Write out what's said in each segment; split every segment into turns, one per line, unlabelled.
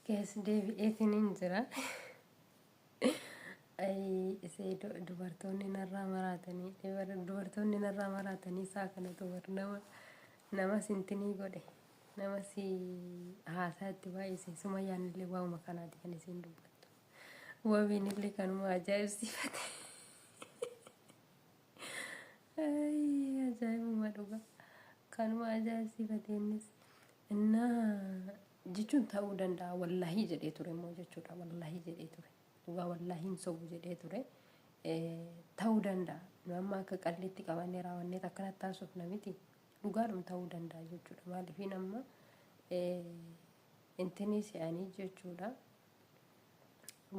Kees deebi'eetiin hin jira. Ay isee dubartoonni narraa maraatanii isaa kanatu nama sintinii godhe nama si haasaa itti baay'ise Sumayyaan illee waa'uma kanaati kan isiin dubbattu. Wabiin illee kanuma ajaa'ibsiifate. Ay ajaa'ibuma dhuga kanuma ajaa'ibsiifate innis innaa jechuun ta'uu danda'a wallaahi jedhee ture immoo jechuudha wallaahi jedhee ture. Dhugaa wallaahi hin sobu jedhee ture ta'uu danda'a nu amma akka qalleetti qabannee raawwannee akkanatti taasifna miti dhugaadhuma ta'uu danda'a jechuudha maaliifin amma intinii si'anii jechuudha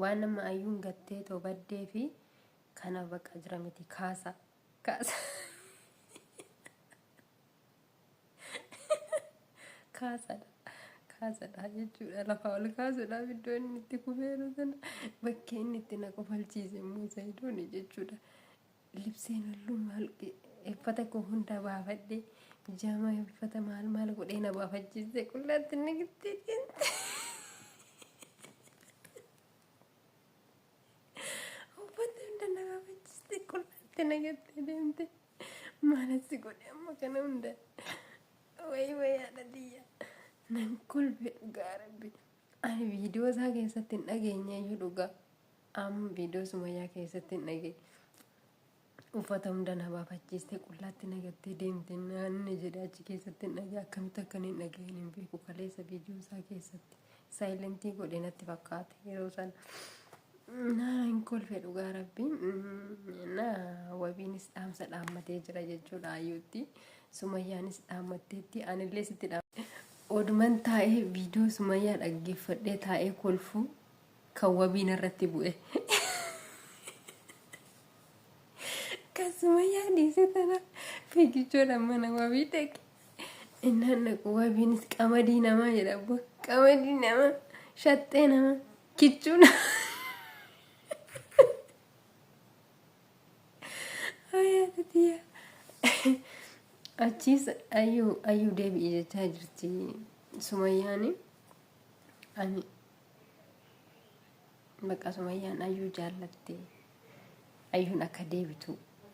waan nama ayyuun gattee tobaddee fi kana baqa jira miti kaasa kaasadha jechuudha lafa ol kaasuudhaaf iddoo inni itti kufeeru sana bakkee inni itti na qofalchiise immoo Saidoon jechuudha libseen halluu maal uffata koo hunda baafadhe jama uffata maal godhee na baafachiise qullaatti inni gittee uffata hunda na baafachiise qullaatti na gittee deemte maalasi godhe amma kana hunda way haadha diyya nan kolbe dhugaa rabbi ani viidiyoo isaa keessatti hin dhageenye iyyuu dhugaa amma viidiyoo Sumayyaa keessatti hin dhageenye uffata hunda na baafachiiste qullaatti nagattee deemte naanni jedhe achi keessatti hin dhagee akkamitti akkan hin dhageen hin beeku kaleessa viidiyoo isaa keessatti saayilentii godhe natti fakkaate yeroo sana nan kolbe dhugaa rabbi na wabiinis dhaamsa dhaammatee jira jechuudha ayyuutti Sumayyaanis dhaammatteetti anillee sitti oduman taa'ee viidiyoo Sumayyaa dhaggeeffadhee taa'ee kolfu kan wabiin irratti bu'e. Kan Sumayyaa dhiise tana fiigichoodha mana wabii dhaqe. Innaan dhaqu wabiinis qamadii namaa jedhamu qamadii namaa shaxxee namaa kichuu namaa. Achiis ayyuu deebi'ee jechaa jirti Sumayyaani ani bakka Sumayyaan ayyuu jaallatte ayyuun akka deebitu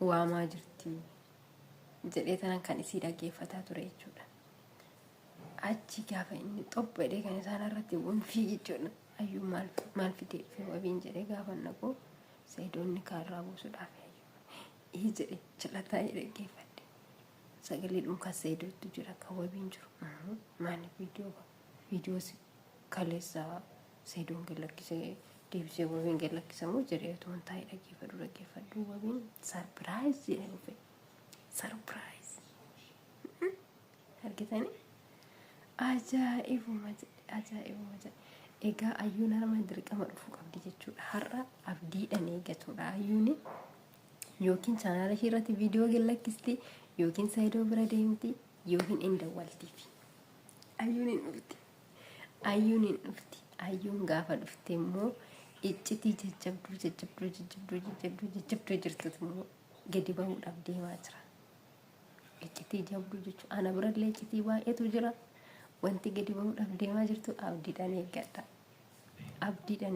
waamaa jirti jedhee tanan kan isii dhaggeeffataa ture jechuudha. Achi gaafa inni xobbadhee kan isaan irratti bu'uun fiigichoodha ayyuu maal fidee dhufe wabiin jedhee gaafa naqu Saidoonni kaarraa buusuudhaaf ayyuu jedhee chalataa dhaggeeffate. Sagalee dhuunfaa Saidootu jira kan wabiin jiru maali viidiyoo kaleessa Saidoon gallakkisee deebisee wabiin gallakkisamu jedhee otoo hin taa'ee dhaggeeffadhu wabiin sarpiraayiz jedhee dhufe sarpiraayiz argitanii ajaa'ibuma jedhe egaa ayyuun harma dirqama dhufuu qabdi jechuudha har'a abdiidhaan eeggatuudha ayyuuni yookiin chaanaala ishee irratti viidiyoo gallakkistii yookiin Saidoo bira deemti yookiin hin dawwaltiif ayyuun hin dhufti ayyuun gaafa dhufte immoo iccitii jajjabduu jirtu immoo gadi bahuudhaaf deemaa jira iccitii jabduu jechuun ana birallee iccitii baay'eetu jira wanti gadi bahuudhaaf deemaa jirtu abdiidhaan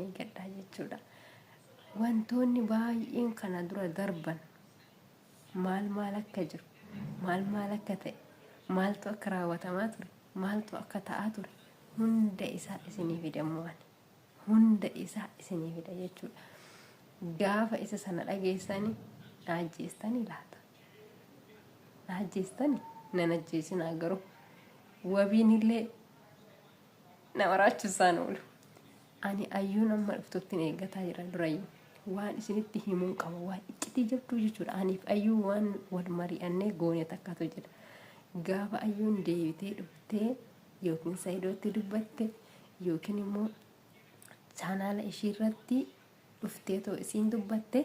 eeggadha jechuudha wantoonni baay'een kana dura darban maal akka jiru maal akka ta'e maaltu akka raawwatamaa ture maaltu akka ta'aa ture hunda isaa isinii fidamwaan hunda isaa isinii fida jechuudha gaafa isa sana dhageessanii naajjeestanii laata naajjeestanii nan ajjeesinaa garuu wabiin illee nama raachisaan oolu ani ayyuun amma dhuftutti eeggataa jira durayyuu waan isinitti himuun qaba waan iccitii jabduu jechuudha aniif ayyuu waan wal mari'annee goone takkatu jira gaafa ayyuun deebitee dhuftee yookiin Saidootti dubbatte yookiin immoo chaanaala ishii irratti dhuftee too isiin dubbatte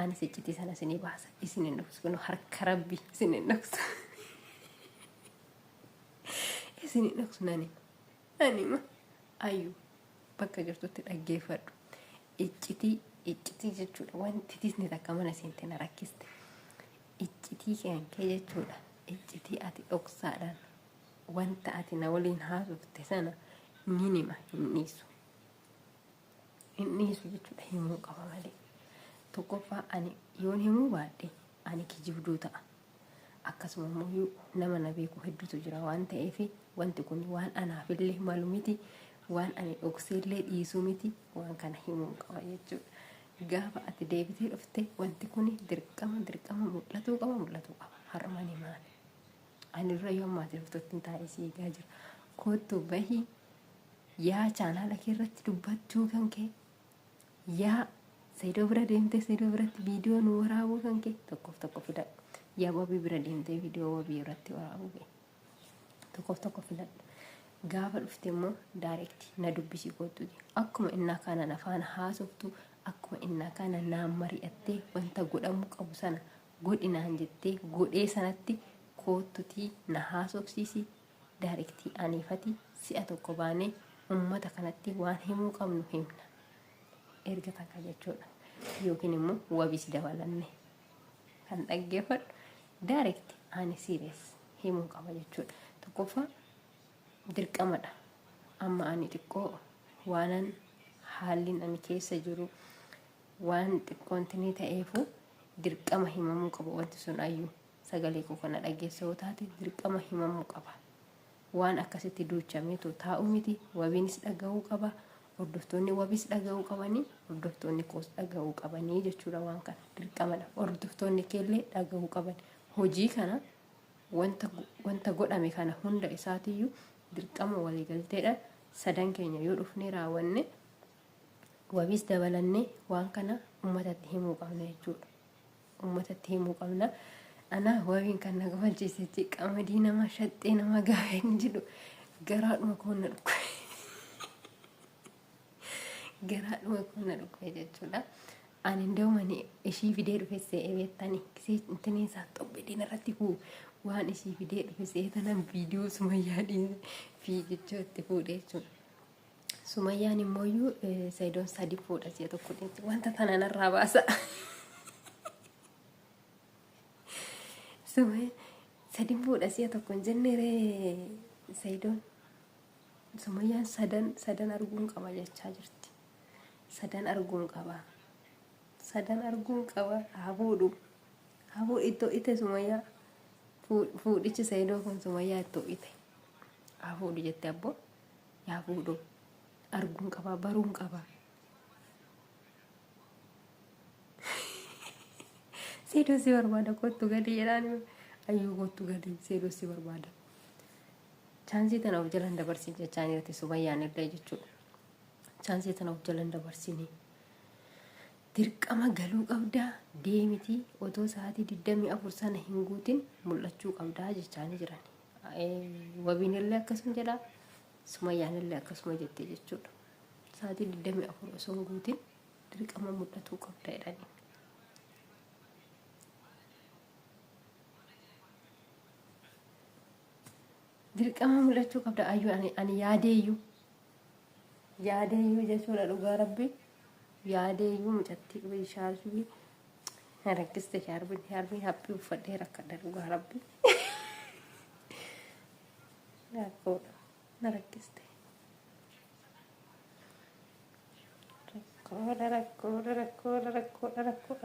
anis iccitii sana isinii baasa isin hin dhoksu kun harka rabbi isin hin dhoksu isin hin dhoksu nanima ayyuu bakka jirtutti dhaggeeffadhu iccitii jechuudha wanti tisni takka mana seente na rakkiste iccitii kee jechuudha iccitii ati dhoksaadhaan wanta ati na waliin haasofte sana ninima hin dhiisu inni isu jechuudha himuu qaba malee. Tokkoffaa ani yoon himuu baadhe ani kijibduu ta'a. Akkasuma immoo nama na beeku hedduutu jira waan ta'eef wanti kun waan anaafillee malu miti, waan ani dhokseellee dhiisuu miti, waan kana himuu qaba jechuudha. Gaafa ati deebitee dhufte wanti kun dirqama mul'atuu qaba. Harmani maali? Ani irra yoo ammaati dhuftottiin taa'ee si eegaa jira. Kottu bahii yaa chaanaala kee irratti dubbachuu kan kee yaa Saidoo bira deemtee Saidoo biratti viidiyoo nu waraabuu kan kee tokko fidadhu. Yaa wabii bira deemtee viidiyoo wabii irratti waraabuu kee tokko fidadhu. Gaafa dhufte immoo daayirekti na dubbisii kottuuti. Akkuma innaa kana afaan haasoftu, akkuma innaa kana naan mari'attee wanta godhamuu qabu sana godhinaan jettee godhee sanatti kottuutii na haasofsiisi. Daayirektii aniifati si'a tokko baanee ummata kanatti waan himuu qabnu himna. Erga takka jechuudha. Yookiin immoo wabis dabalanne kan dhaggeeffadhu daayirektii ani siiriyees himuu qaba jechuudha. Tokkoffaa dirqamadha. Amma ani xiqqoo waanan haalliin ani keessa jiru waan xiqqoontinii ta'eefu dirqama himamuu qaba. Wanti sun ayyuu sagalee koo kana dhaggeessoo taate dirqama himamuu qaba. Waan akkasitti duuchameetu taa'u miti. Wabiinis dhagahuu qaba. Hordoftoonni wabis dhagahuu qabanii, hordoftoonni koos dhagahuu qabanii jechuudha. Waan kana dirqamadha. Hordoftoonni keellee dhagahuu qaban. Hojii kana wanta godhame kana hunda isaatiyyuu dirqama waliigalteedha. Sadan keenya yoo dhufnee raawwanne wabis dabalannee waan kana ummatatti himuu qabna jechuudha. Ummatatti himuu qabna. Ana wabiin kan na gafalchiise qamadii nama shaxxee nama gaafee hin jedhu garaadhuma koo na dhukkee. Garaadhuma koo na dhukkee jechuudha. Ani indoomani ishii fidee dhufe se'ee beektanii kisee intanii isaa xobbedeen irratti kuu waan ishii fidee dhufe se'ee tanan viidiyoo Sumayyaa fiigichoo itti fuudhee jechuudha. Sumayyaan immooyyuu Saidoon sadi fuudha si'a tokko wanta tanan irraa baasa. Sadi fuudha si'a tokko hin jenneeree Saidoon. Sumayyaan sadan arguun qaba jechaa jirti. Sadan arguun qaba. Hafuudhu ittoo ite Sumayyaa. Fuudhichi Saidoo kun Sumayyaa ittoo ite. Hafuudhu jette abboo. Yaa fuudhu. Arguun qaba, baruun qaba. Saidoo si barbaada kottu gadi jedhaan ayyuu kottu gadi Saidoo si barbaada. Chaansii tana of jalan dabarsin jechaan jirti Sumayyaan illee jechuudha. Chaansii tana of jalan dabarsinii. Dirqama galuu qabdaa deemiti otoo sa'aatii 24 sana hin guutin mul'achuu qabdaa jechaanii jiran. Wabiin illee akkasuma jedha. Sumayyaan illee akkasuma jettee jechuudha. Sa'aatii 24 osoo hin guutin dirqama mul'atuu qabdaa jedhanii. Dirqama mul'achuu qabda ayyuu ani yaadeeyyuu jechuudha dhugaa rabbi. Yaadeeyyuu mucattii dhufe shaashii rakkiste shaarbiin haphii uffadhee rakkadha dhugaa rabbi. Rakkoodha na rakkiste.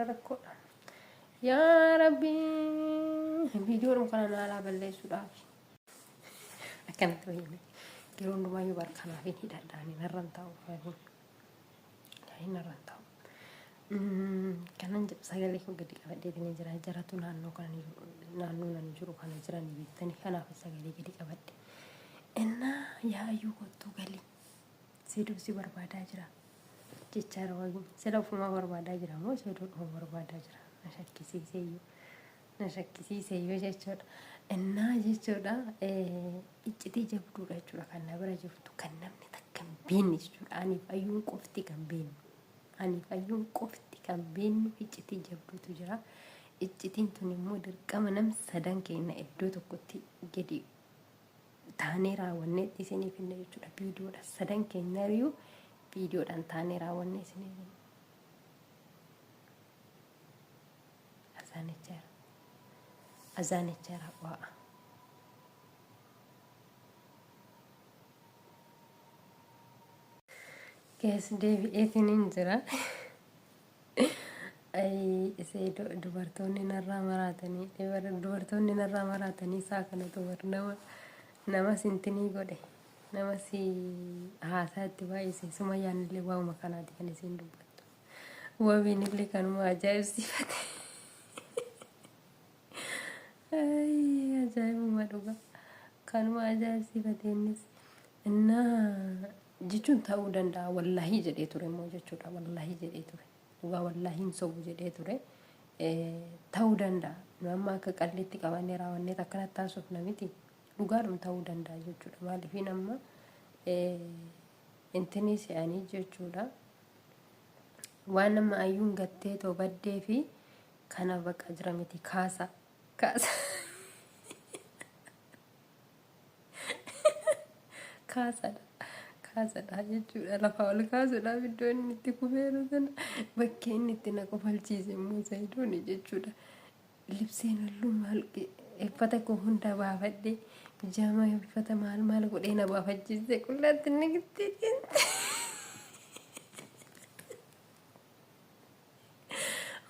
Rakkoodha. Yaa rabbi viidiyoon kana naalaa balleessuudhaaf. Akkanatti fayyadame. Yeroo hundumaayyuu barkanaaf hin hidhadhaan narraan taa'u. Narraan taa'u. Kanan sagalee koo gadi qabadhee jira. Jaratu naannoo nan jiru kana jiran beektanii kanaaf sagalee gadi qabadhe. Innaa yaayyuu kottuu galii. Saidoo si barbaadaa jira. Jechaara wabii. Sila ofumaa barbaadaa jira moo Saidoo dhuma barbaadaa jira. Na shakkisiiseyyuu jechuudha. Innaa jechuudha iccitii jabduudha jechuudha kan na bira jirtu kan namni takka hin beekne jechuudha. Aniif ayyuun qofti kan beeknu iccitii jabduutu jira. Iccitiin tun immoo dirqama nam sadan keenya iddoo tokkotti gadi taanee raawwannee isiniif hinna jechuudha. Viidiyoodha sadan keenya iyyuu viidiyoodhaan taanee raawwannee isiniif hinna. Azaanichaara waa. Kees deebi'eetiin hin jira. Ay isee dubartoonni narraa maraatanii isaa kanatu bar nama sintinii godhe nama si haasaa itti baay'ise Sumayyaan illee waa'uma kanaati kan isiin dubbattu. Wabiin illee kanuma ajaa'ibsiifate. Ay ajaa'ibuma dhuga kanuma ajaa'ibsiifate innis innaa jechuun ta'uu danda'a wallaahi jedhee ture immoo jechuudha wallaahi jedhee ture. Dhugaa wallaahi hin sobu jedhee ture ta'uu danda'a. Nu amma akka qalleetti qabannee raawwannee akkanatti taasifna miti. Dhugaadhuma ta'uu danda'a jechuudha. Maaliifin amma intinii se'anii jechuudha. Waan nama ayyuun gattee too baddee fi kana baqa jira miti kaasa. Kaasadha jechuudha. Lafa ol kaasudha iddoo inni itti kufeeru sana bakkee inni itti na qofalchiise immoo Zaidoon jechuudha. Libseen halluu maal uffata koo hunda baafadhe pijaamaa uffata maal godhee na baafachiise qullaatti inni gittee deemte.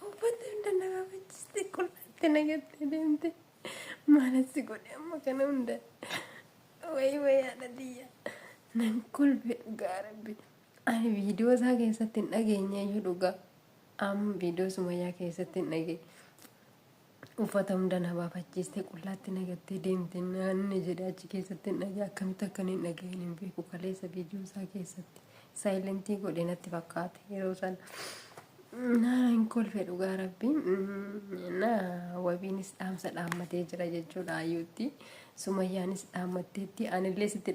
Uffata hunda na baafachiiste qullaatti na gittee deemte. Maalasi godhe amma kana hunda. Way haadha diyya. Nan kolfe dhugaa rabbi. Ani viidiyoo isaa keessatti hin dhageenye iyyuu dhugaa. Amma viidiyoo Sumayyaa keessatti hin dhageenye. Uffata hunda na baafachiiste qullaatti nagattee deemte naanni jedhe achi keessatti hin dhagee akkamitti akka hin dhageen hin beeku kaleessa viidiyoo isaa keessatti saayilentii godhe natti fakkaate yeroo sana. Naan kolfe dhugaa rabbi. Na wabiinis dhaamsa dhaammatee jira jechuudha ayyuutti. Sumayyaanis dhaammatteetti anillee sitti